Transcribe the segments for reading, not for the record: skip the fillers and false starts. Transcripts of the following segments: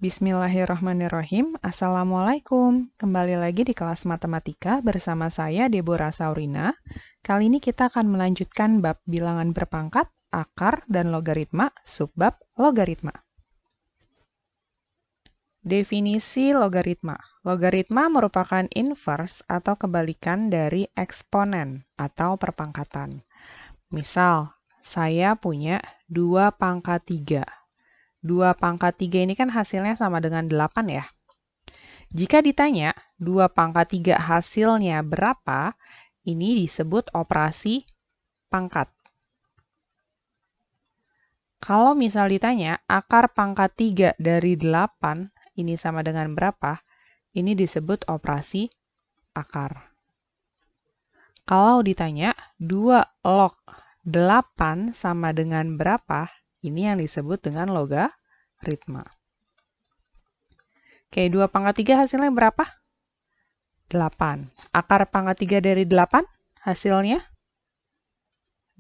Bismillahirrahmanirrahim. Assalamualaikum. Kembali lagi di kelas matematika bersama saya Deborah Saurina. Kali ini kita akan melanjutkan bab bilangan berpangkat, akar, dan logaritma, subbab logaritma. Definisi logaritma. Logaritma merupakan inverse atau kebalikan dari eksponen atau perpangkatan. Misal, saya punya 2 pangkat 3. 2 pangkat 3 ini kan hasilnya sama dengan 8 ya. Jika ditanya 2 pangkat 3 hasilnya berapa, ini disebut operasi pangkat. Kalau misal ditanya akar pangkat 3 dari 8, ini sama dengan berapa, ini disebut operasi akar. Kalau ditanya 2 log 8 sama dengan berapa, ini yang disebut dengan logaritma. Oke, 2 pangkat 3 hasilnya berapa? 8. Akar pangkat 3 dari 8 hasilnya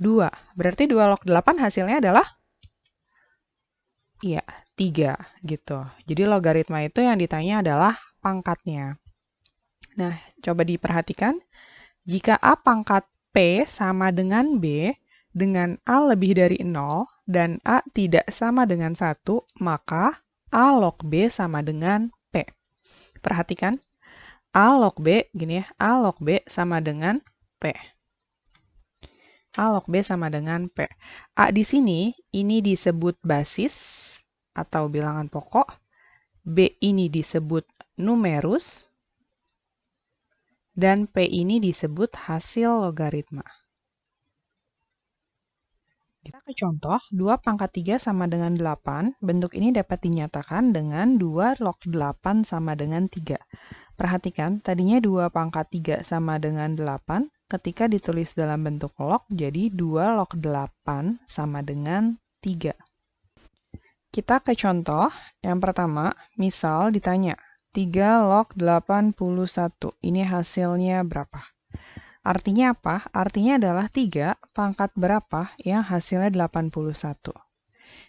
2. Berarti 2 log 8 hasilnya adalah? Iya, 3 gitu. Jadi logaritma itu yang ditanya adalah pangkatnya. Nah, coba diperhatikan. Jika A pangkat P sama dengan B, dengan A lebih dari 0, dan A tidak sama dengan 1, maka A log B sama dengan P. Perhatikan, A log B, gini ya, A log B sama dengan P. A log B sama dengan P. A di sini, ini disebut basis atau bilangan pokok. B ini disebut numerus. Dan P ini disebut hasil logaritma. Kita ke contoh, 2 pangkat 3 sama dengan 8. Bentuk ini dapat dinyatakan dengan 2 log 8 sama dengan 3. Perhatikan, tadinya 2 pangkat 3 sama dengan 8. Ketika ditulis dalam bentuk log, jadi 2 log 8 sama dengan 3. Kita ke contoh, yang pertama, misal ditanya, 3 log 81, ini hasilnya berapa? Artinya apa? Artinya adalah 3 pangkat berapa yang hasilnya 81.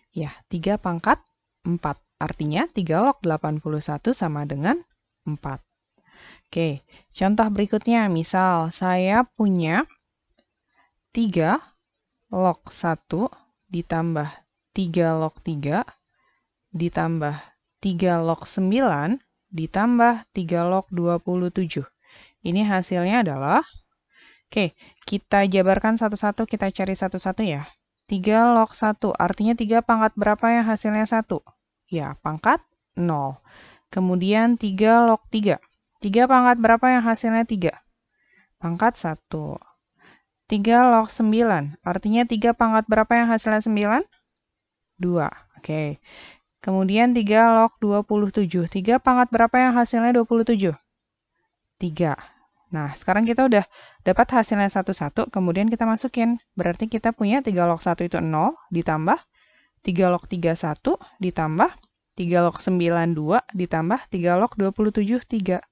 Ya, 3 pangkat 4. Artinya 3 log 81 sama dengan 4. Oke, contoh berikutnya. Misal, saya punya 3 log 1 ditambah 3 log 3 ditambah 3 log 9 ditambah 3 log 27. Ini hasilnya adalah, oke, kita jabarkan satu-satu, kita cari satu-satu ya. 3 log 1, artinya 3 pangkat berapa yang hasilnya 1? Ya, pangkat 0. Kemudian 3 log 3. 3 pangkat berapa yang hasilnya 3? Pangkat 1. 3 log 9, artinya 3 pangkat berapa yang hasilnya 9? 2. Oke. Kemudian 3 log 27. 3 pangkat berapa yang hasilnya 27? 3. Nah, sekarang kita udah dapat hasilnya satu-satu, kemudian kita masukin. Berarti kita punya 3 log 1 itu 0, ditambah 3 log 3, 1, ditambah 3 log 9, 2, ditambah 3 log 27, 3.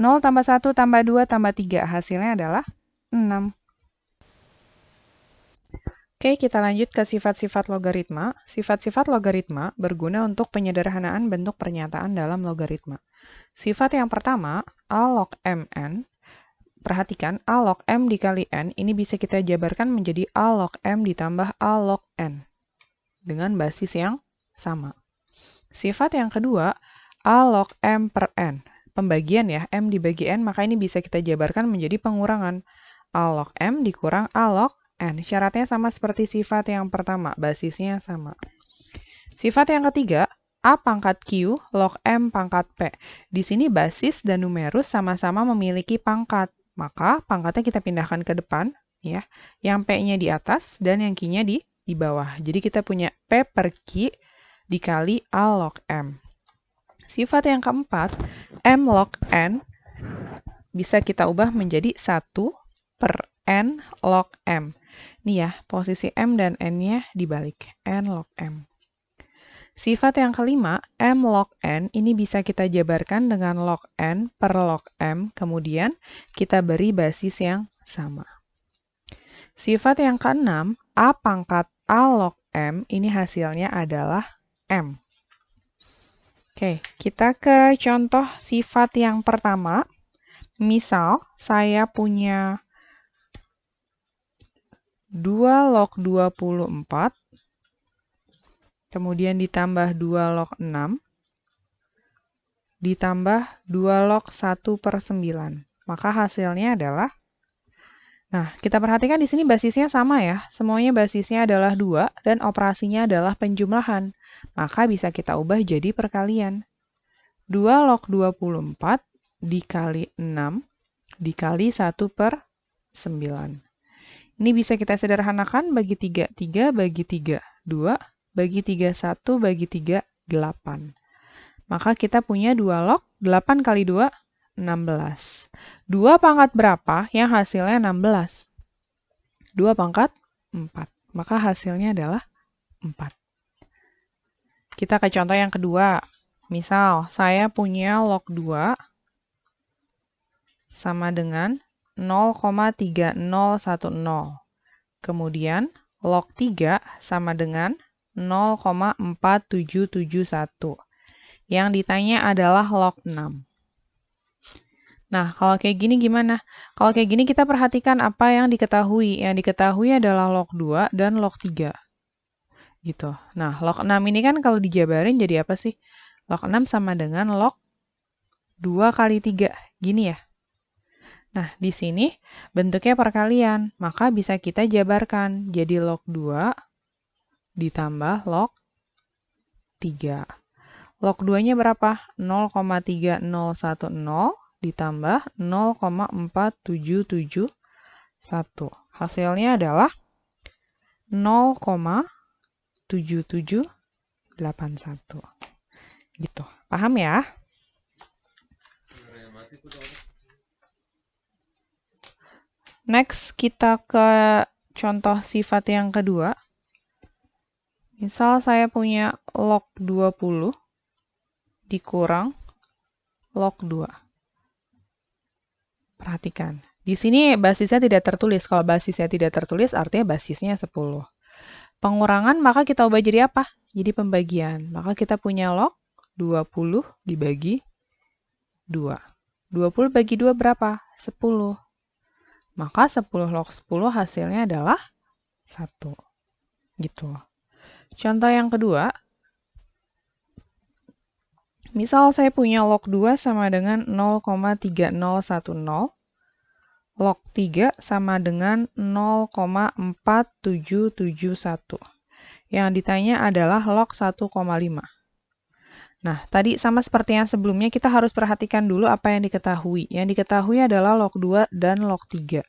0 tambah 1 tambah 2 tambah 3, hasilnya adalah 6. Oke, kita lanjut ke sifat-sifat logaritma. Sifat-sifat logaritma berguna untuk penyederhanaan bentuk pernyataan dalam logaritma. Sifat yang pertama, A log mn. Perhatikan, A log m dikali n, ini bisa kita jabarkan menjadi A log m ditambah A log n. Dengan basis yang sama. Sifat yang kedua, A log m per n. Pembagian ya, m dibagi n, maka ini bisa kita jabarkan menjadi pengurangan. A log m dikurang A log n. Syaratnya sama seperti sifat yang pertama, basisnya sama. Sifat yang ketiga, A pangkat Q log M pangkat P. Di sini basis dan numerus sama-sama memiliki pangkat. Maka pangkatnya kita pindahkan ke depan, ya. Yang P-nya di atas dan yang Q-nya di bawah. Jadi kita punya P per Q dikali A log M. Sifat yang keempat, M log N bisa kita ubah menjadi 1 per N log M. Nih ya, posisi M dan N-nya dibalik. N log M. Sifat yang kelima, M log N, ini bisa kita jabarkan dengan log N per log M, kemudian kita beri basis yang sama. Sifat yang keenam, A pangkat A log M, ini hasilnya adalah M. Oke, kita ke contoh sifat yang pertama. Misal, saya punya 2 log 24, kemudian ditambah 2 log 6, ditambah 2 log 1/9. Maka hasilnya adalah, nah, kita perhatikan di sini basisnya sama ya. Semuanya basisnya adalah 2 dan operasinya adalah penjumlahan. Maka bisa kita ubah jadi perkalian. 2 log 24 dikali 6 dikali 1/9. Ini bisa kita sederhanakan bagi 3, 3 bagi 3, 2, bagi 3, 1, bagi 3, 8. Maka kita punya 2 log, 8 kali 2, 16. 2 pangkat berapa yang hasilnya 16? 2 pangkat 4. Maka hasilnya adalah 4. Kita ke contoh yang kedua. Misal, saya punya log 2 sama dengan 0,3010. Kemudian, log 3 sama dengan 0,4771. Yang ditanya adalah log 6. Nah, kalau kayak gini gimana? Kalau kayak gini kita perhatikan apa yang diketahui. Yang diketahui adalah log 2 dan log 3. Gitu. Nah, log 6 ini kan kalau dijabarin jadi apa sih? Log 6 sama dengan log 2 kali 3. Gini ya. Nah, di sini bentuknya perkalian. Maka bisa kita jabarkan. Jadi log 2 ditambah log 3. Log 2-nya berapa? 0,3010 ditambah 0,4771. Hasilnya adalah 0,7781. Gitu. Paham ya? Next, kita ke contoh sifat yang kedua. Misal saya punya log 20 dikurang log 2. Perhatikan. Di sini basisnya tidak tertulis. Kalau basisnya tidak tertulis, artinya basisnya 10. Pengurangan, maka kita ubah jadi apa? Jadi pembagian. Maka kita punya log 20 dibagi 2. 20 bagi 2 berapa? 10. Maka 10 log 10 hasilnya adalah 1. Gitu. Contoh yang kedua. Misal saya punya log 2 sama dengan 0,3010. Log 3 sama dengan 0,4771. Yang ditanya adalah log 1,5. Nah, tadi sama seperti yang sebelumnya, kita harus perhatikan dulu apa yang diketahui. Yang diketahui adalah log 2 dan log 3.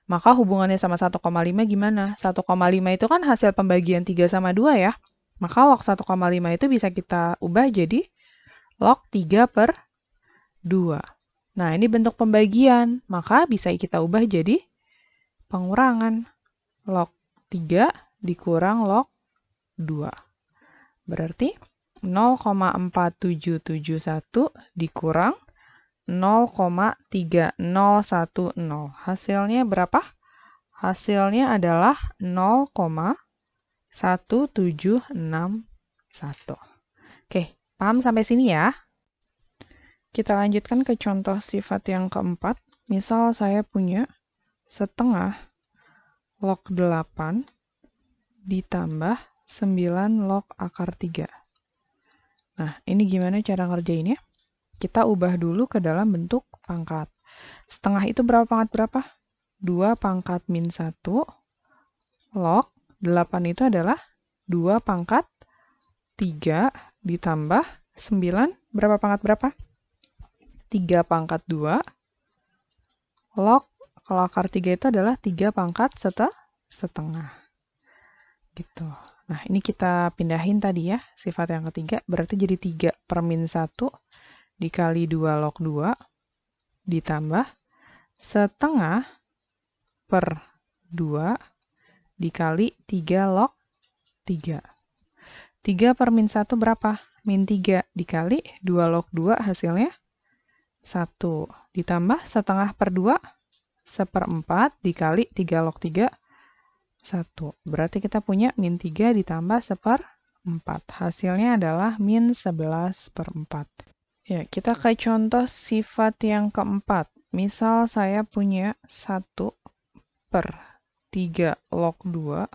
Maka hubungannya sama 1,5 gimana? 1,5 itu kan hasil pembagian 3 sama 2 ya. Maka log 1,5 itu bisa kita ubah jadi log 3/2. Nah, ini bentuk pembagian. Maka bisa kita ubah jadi pengurangan. Log 3 dikurang log 2. Berarti 0,4771 dikurang 0,3010. Hasilnya berapa? Hasilnya adalah 0,1761. Oke, paham sampai sini ya? Kita lanjutkan ke contoh sifat yang keempat. Misal saya punya setengah log 8 ditambah 9 log akar 3. Nah, ini gimana cara ngerjainnya? Kita ubah dulu ke dalam bentuk pangkat. Setengah itu berapa pangkat berapa? 2 pangkat min 1 log 8 itu adalah 2 pangkat 3 ditambah 9 berapa pangkat berapa? 3 pangkat 2 log, kalau akar 3 itu adalah 3 pangkat setengah. Gitu. Nah, ini kita pindahin tadi ya, sifat yang ketiga. Berarti jadi 3/-1 dikali 2 log 2 ditambah setengah per 2 dikali 3 log 3. 3/-1 berapa? Min 3 dikali 2 log 2 hasilnya 1. Ditambah setengah per 2, 1/4 dikali 3 log 3, 1. Berarti kita punya min 3 ditambah 1/4. 4. Hasilnya adalah min 11/4. Ya, kita ke contoh sifat yang keempat. Misal saya punya 1/3 log 2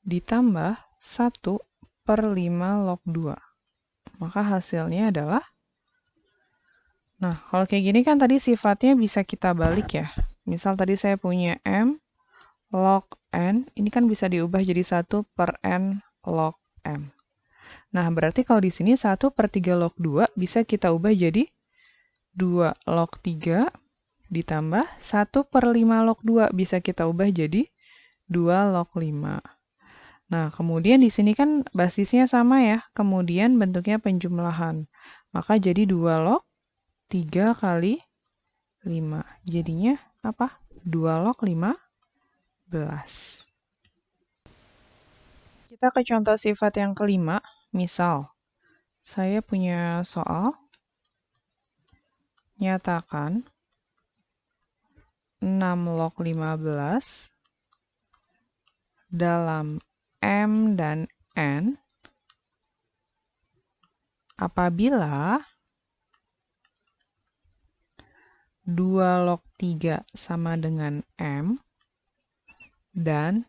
ditambah 1/5 log 2. Maka hasilnya adalah, nah, kalau kayak gini kan tadi sifatnya bisa kita balik ya. Misal tadi saya punya M log N, ini kan bisa diubah jadi 1/N log M. Nah, berarti kalau di sini 1/3 log 2 bisa kita ubah jadi 2 log 3 ditambah 1/5 log 2 bisa kita ubah jadi 2 log 5. Nah, kemudian di sini kan basisnya sama ya, kemudian bentuknya penjumlahan. Maka jadi 2 log 3 kali 5. Jadinya apa? 2 log 15. Kita ke contoh sifat yang kelima. Misal, saya punya soal, nyatakan 6 log 15 dalam M dan N apabila 2 log 3 sama dengan M dan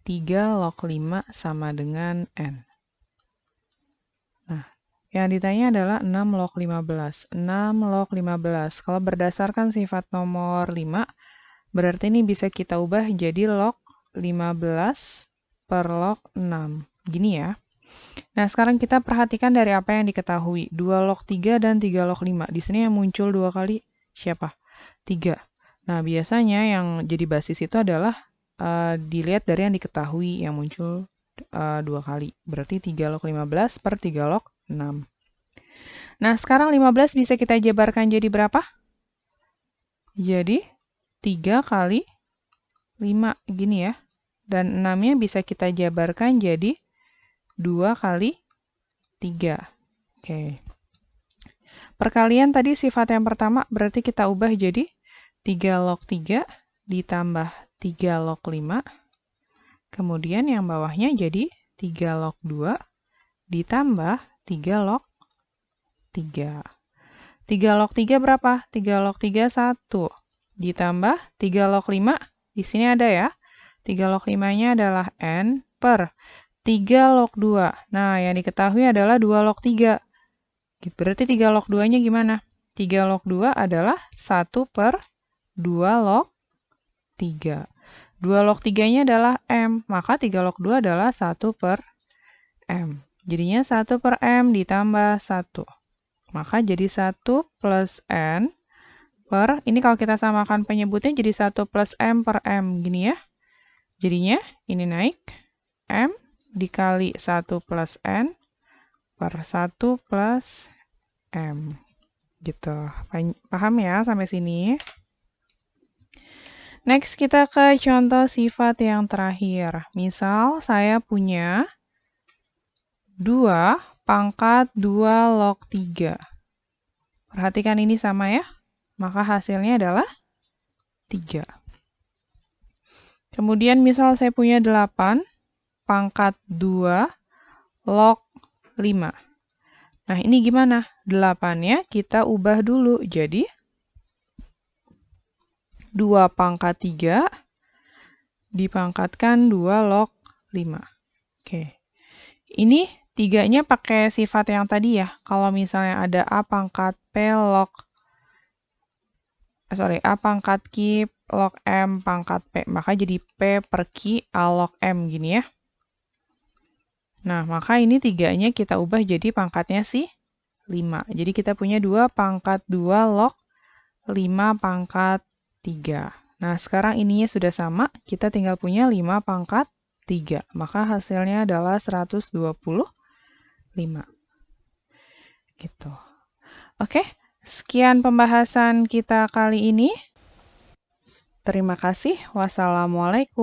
3 log 5 sama dengan N. Nah, yang ditanya adalah 6 log 15. 6 log 15. Kalau berdasarkan sifat nomor 5, berarti ini bisa kita ubah jadi log 15 per log 6. Gini ya. Nah, sekarang kita perhatikan dari apa yang diketahui. 2 log 3 dan 3 log 5. Di sini yang muncul 2 kali siapa? 3. Nah, biasanya yang jadi basis itu adalah dilihat dari yang diketahui yang muncul 2 kali. Berarti 3 log 15 per 3 log 6. Nah, sekarang 15 bisa kita jabarkan jadi berapa? Jadi 3 kali 5, gini ya. Dan 6-nya bisa kita jabarkan jadi 2 kali 3. Oke. Perkalian tadi sifat yang pertama berarti kita ubah jadi 3 log 3 ditambah 3 log 5. Kemudian yang bawahnya jadi 3 log 2 ditambah 3 log 3. 3 log 3 berapa? 3 log 3 1. Ditambah 3 log 5. Di sini ada ya. 3 log 5-nya adalah N per 3 log 2. Nah, yang diketahui adalah 2 log 3. Berarti 3 log 2-nya gimana? 3 log 2 adalah 1 per 2 log 3. 2 log 3-nya adalah M, maka 3 log 2 adalah 1 per M. Jadinya 1 per M ditambah 1. Maka jadi 1 plus N per, ini kalau kita samakan penyebutnya jadi 1 plus M per M, gini ya. Jadinya ini naik, M dikali 1 plus N per 1 plus M. Gitu. Paham ya sampai sini? Next, kita ke contoh sifat yang terakhir. Misal, saya punya 2 pangkat 2 log 3. Perhatikan ini sama ya. Maka hasilnya adalah 3. Kemudian misal saya punya 8 pangkat 2 log 5. Nah, ini gimana? 8-nya kita ubah dulu. Jadi, 2 pangkat 3 dipangkatkan 2 log 5. Oke. Ini 3-nya pakai sifat yang tadi ya. Kalau misalnya ada A pangkat P log, A pangkat Q log M pangkat P. Maka jadi P per Q A log M gini ya. Nah, maka ini 3-nya kita ubah jadi pangkatnya si 5. Jadi kita punya 2 pangkat 2 log 5 pangkat 3. Nah, sekarang ininya sudah sama. Kita tinggal punya 5 pangkat 3. Maka hasilnya adalah 125. Gitu. Oke. Sekian pembahasan kita kali ini. Terima kasih. Wassalamualaikum.